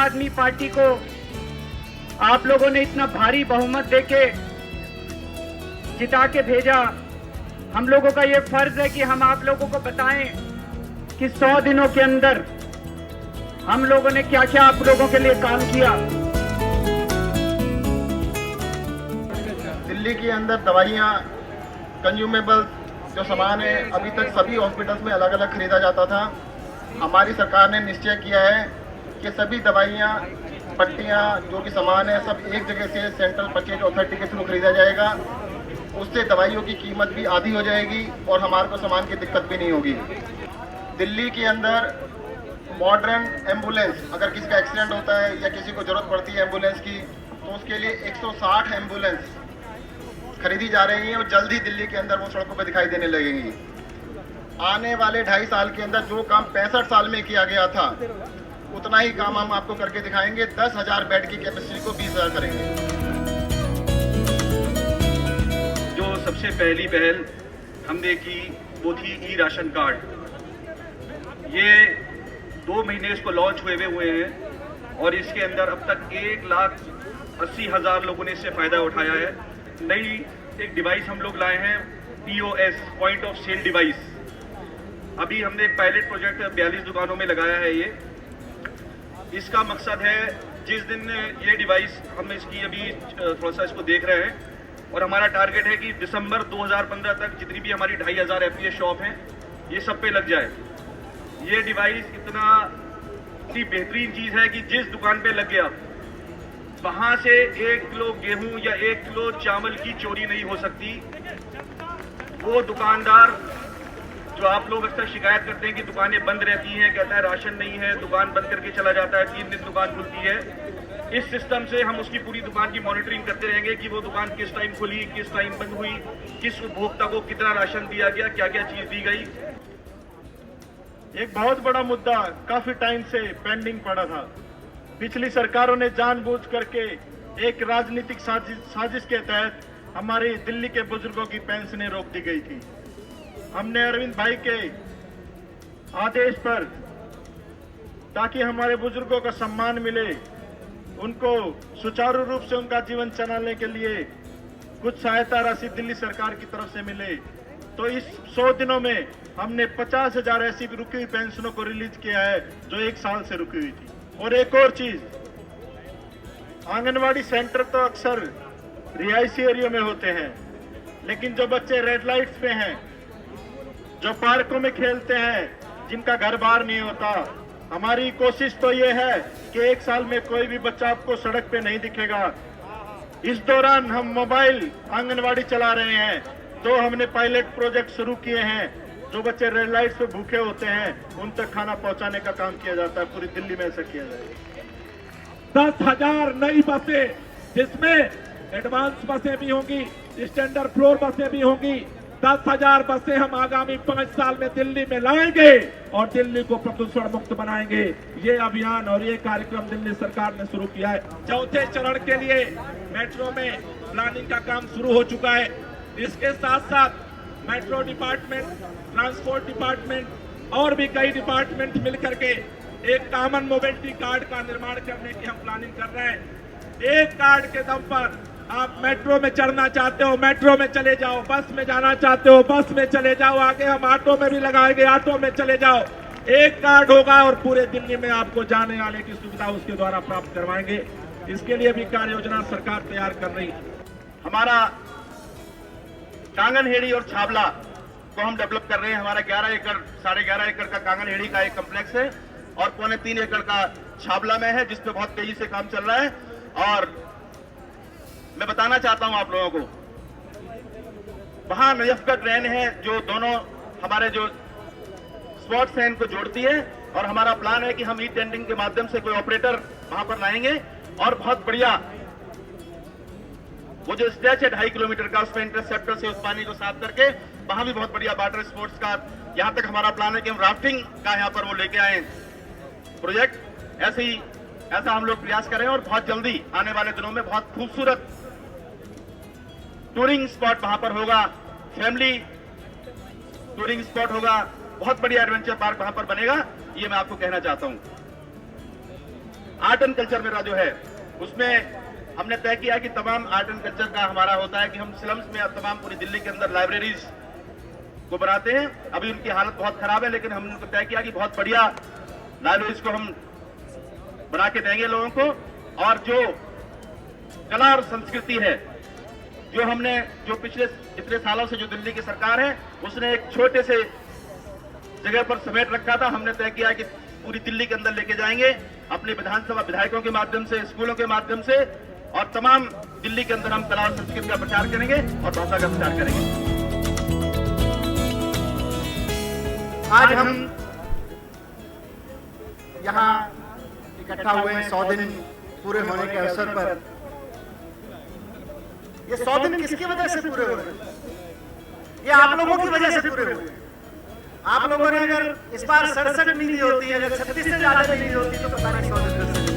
आदमी पार्टी को आप लोगों ने इतना भारी बहुमत देके जिता के भेजा। हम लोगों का ये फर्ज है कि हम आप लोगों को बताएं कि 100 दिनों के अंदर हम लोगों ने क्या क्या आप लोगों के लिए काम किया। दिल्ली के अंदर दवाइयाँ, कंज्यूमेबल जो सामान है अभी तक सभी हॉस्पिटल्स में अलग अलग खरीदा जाता था। हमारी सरकार ने निश्चय किया है कि सभी दवाइयाँ, पट्टियाँ, जो भी सामान है सब एक जगह से सेंट्रल परचेज अथॉरिटी के थ्रू खरीदा जाएगा। उससे दवाइयों की कीमत भी आधी हो जाएगी और हमारे को सामान की दिक्कत भी नहीं होगी। दिल्ली के अंदर मॉडर्न एम्बुलेंस, अगर किसी का एक्सीडेंट होता है या किसी को जरूरत पड़ती है एम्बुलेंस की, तो उसके लिए 160 एम्बुलेंस खरीदी जा रही हैं और जल्द ही दिल्ली के अंदर वो सड़कों पर दिखाई देने लगेंगी। आने वाले 2.5 साल के अंदर जो काम 65 साल में किया गया था उतना ही काम हम आपको करके दिखाएंगे। 10,000 बेड की कैपेसिटी को 20,000 करेंगे। जो सबसे पहली पहल हमने की वो थी ई राशन कार्ड। ये 2 महीने इसको लॉन्च हुए हैं और इसके अंदर अब तक 1,80,000 लोगों ने इससे फायदा उठाया है। नई एक डिवाइस हम लोग लाए हैं, POS, point of sale device. अभी हमने एक पायलट प्रोजेक्ट 42 दुकानों में लगाया है। ये इसका मकसद है, जिस दिन ये डिवाइस हम इसकी अभी थोड़ा सा इसको देख रहे हैं और हमारा टारगेट है कि दिसंबर 2015 तक जितनी भी हमारी 2,500 FPS शॉप हैं ये सब पे लग जाए। ये डिवाइस इतनी बेहतरीन चीज़ है कि जिस दुकान पे लग गया वहां से 1 किलो गेहूं या 1 किलो चावल की चोरी नहीं हो सकती। वो दुकानदार जो आप लोग अक्सर शिकायत करते हैं कि दुकानें बंद रहती हैं, कहता है राशन नहीं है, दुकान बंद करके चला जाता है, 3 दिन दुकान खुलती है। इस सिस्टम से हम उसकी पूरी दुकान की मॉनिटरिंग करते रहेंगे कि वो दुकान किस टाइम खुली, किस टाइम बंद हुई, किस उपभोक्ता को कितना राशन दिया गया, क्या क्या चीज दी गई। एक बहुत बड़ा मुद्दा काफी टाइम से पेंडिंग पड़ा था। पिछली सरकारों ने जानबूझ करके एक राजनीतिक साजिश के तहत हमारे दिल्ली के बुजुर्गों की पेंशनें रोक दी गई थी। हमने अरविंद भाई के आदेश पर, ताकि हमारे बुजुर्गों का सम्मान मिले, उनको सुचारू रूप से उनका जीवन चलाने के लिए कुछ सहायता राशि दिल्ली सरकार की तरफ से मिले, तो इस 100 दिनों में हमने 50,000 ऐसी रुकी हुई पेंशनों को रिलीज किया है जो 1 साल से रुकी हुई थी। और एक और चीज, आंगनवाड़ी सेंटर तो अक्सर रिहायशी एरिया में होते हैं, लेकिन जो बच्चे रेड लाइट्स पे हैं, जो पार्कों में खेलते हैं, जिनका घर बार नहीं होता, हमारी कोशिश तो ये है कि 1 साल में कोई भी बच्चा आपको सड़क पे नहीं दिखेगा। इस दौरान हम मोबाइल आंगनवाड़ी चला रहे हैं। 2 हमने पायलट प्रोजेक्ट शुरू किए हैं। जो बच्चे रेड लाइट पे भूखे होते हैं उन तक खाना पहुंचाने का काम किया जाता है। पूरी दिल्ली में ऐसा किया जाएगा। 10,000 नई बसें, जिसमें एडवांस बसें भी होंगी, स्टैंडर्ड फ्लोर बसें भी होंगी। 10,000 बसें हम आगामी 5 साल में दिल्ली में लाएंगे और दिल्ली को प्रदूषण मुक्त बनाएंगे। ये अभियान और ये कार्यक्रम दिल्ली सरकार ने शुरू किया है। 4थे चरण के लिए मेट्रो में प्लानिंग का काम शुरू हो चुका है। इसके साथ साथ मेट्रो डिपार्टमेंट, ट्रांसपोर्ट डिपार्टमेंट और भी कई डिपार्टमेंट मिलकर के एक कॉमन मोबिलिटी कार्ड का निर्माण करने की हम प्लानिंग कर रहे हैं। एक कार्ड के दम पर आप मेट्रो में चढ़ना चाहते हो, मेट्रो में चले जाओ, बस में जाना चाहते हो, बस में चले जाओ, आगे हम ऑटो में भी लगाएंगे, ऑटो में चले जाओ। एक कार्ड होगा और पूरे दिल्ली में आपको जाने आने की सुविधा उसके द्वारा प्राप्त करवाएंगे। इसके लिए भी कार्य योजना सरकार तैयार कर रही है। हमारा कांगनहेड़ी और छावला को हम डेवलप कर रहे हैं। हमारा 11 एकड़, 11.5 एकड़ का कांगनहेड़ी का एक कम्प्लेक्स है और 3.25 एकड़ का छावला में है, जिसपे बहुत तेजी से काम चल रहा है। और मैं बताना चाहता हूं आप लोगों को, वहां नजफगढ़ ट्रेन है जो दोनों हमारे जो स्पॉट्स हैं इनको जोड़ती है, और हमारा प्लान है कि हम ई टेंडरिंग के माध्यम से कोई ऑपरेटर वहां पर लाएंगे और बहुत बढ़िया वो जो स्ट्रेच है 2.5 किलोमीटर का, उसमें इंटरसेप्टर से उस पानी को साफ करके वहां भी बहुत बढ़िया वाटर स्पोर्ट्स का, यहां तक हमारा प्लान है कि हम राफ्टिंग का यहां पर वो लेके आए प्रोजेक्ट। ऐसा हम लोग प्रयास करें और बहुत जल्दी आने वाले दिनों में बहुत खूबसूरत टूरिंग स्पॉट वहां पर होगा, फैमिली टूरिंग स्पॉट होगा, बहुत बढ़िया एडवेंचर पार्क वहां पर बनेगा। ये मैं आपको कहना चाहता हूं। आर्ट एंड कल्चर मेरा जो है उसमें हमने तय किया कि तमाम आर्ट एंड कल्चर का हमारा होता है कि हम स्लम्स में अब तमाम पूरी दिल्ली के अंदर लाइब्रेरीज को बनाते हैं। अभी उनकी हालत बहुत खराब है, लेकिन हमने तय किया कि बहुत बढ़िया लाइब्रेरीज को हम बना के देंगे लोगों को। और जो कला और संस्कृति है जो पिछले इतने सालों से जो दिल्ली की सरकार है उसने एक छोटे से जगह पर समेट रखा था, हमने तय किया कि पूरी दिल्ली के अंदर लेके जाएंगे अपने विधानसभा विधायकों के माध्यम से, स्कूलों के माध्यम से, और तमाम दिल्ली के अंदर हम कला और संस्कृति का प्रचार करेंगे और भाषा का प्रचार करेंगे। आज हम यहाँ इकट्ठा हुए 100 दिन पूरे होने के अवसर पर। ये 100 दिन किसकी वजह से पूरे हुए? ये आप लोगों की वजह से पूरे हुए। आप लोगों ने अगर इस बार 67 मिली होती है, अगर 36 से ज्यादा मिली होती तो पता नहीं 100 दिन